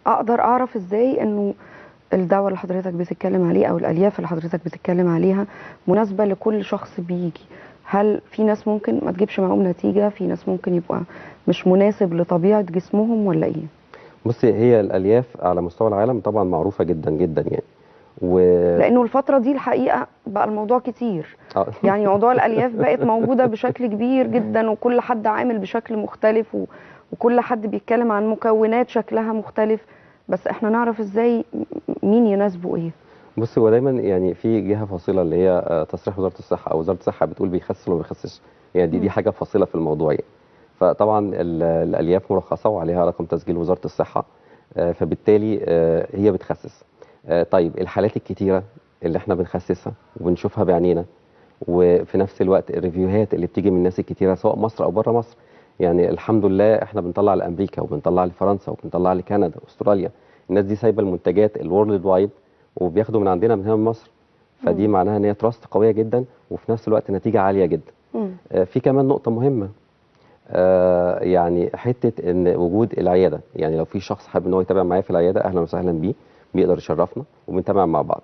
اقدر اعرف ازاي انه الدواء اللي حضرتك بتتكلم عليه او الالياف اللي حضرتك بتتكلم عليها مناسبه لكل شخص بيجي؟ هل في ناس ممكن ما تجيبش معاهم نتيجه، في ناس ممكن يبقى مش مناسب لطبيعه جسمهم، ولا ايه؟ بصي، هي الالياف على مستوى العالم طبعا معروفه جدا جدا يعني. و لانه الفتره دي الحقيقه بقى الموضوع كتير. آه. يعني موضوع الالياف بقت موجوده بشكل كبير جدا، وكل حد عامل بشكل مختلف وكل حد بيتكلم عن مكونات شكلها مختلف. بس احنا نعرف ازاي مين يناسبه ايه؟ بص، هو دايما يعني في جهه فاصله اللي هي تصريح وزاره الصحه، او وزاره الصحه بتقول بيخسس وما بيخسسش. يعني دي حاجه فاصله في الموضوع يعني. فطبعا الالياف مرخصه وعليها رقم تسجيل وزاره الصحه. فبالتالي هي بتخسس. طيب الحالات الكتيره اللي احنا بنخسسها وبنشوفها بعينينا، وفي نفس الوقت الريفيوهات اللي بتيجي من الناس الكتيره سواء مصر او بره مصر. يعني الحمد لله احنا بنطلع لامريكا وبنطلع لفرنسا وبنطلع لكندا واستراليا. الناس دي سايبه المنتجات الورلد وايد وبياخدوا من عندنا من هنا من مصر. فدي معناها ان هي تراست قويه جدا، وفي نفس الوقت نتيجه عاليه جدا. مم. في كمان نقطه مهمه. يعني حته ان وجود العياده، يعني لو في شخص حابب ان هو يتابع معايا في العياده اهلا وسهلا بيه، بيقدر يشرفنا وبنتابع مع بعض.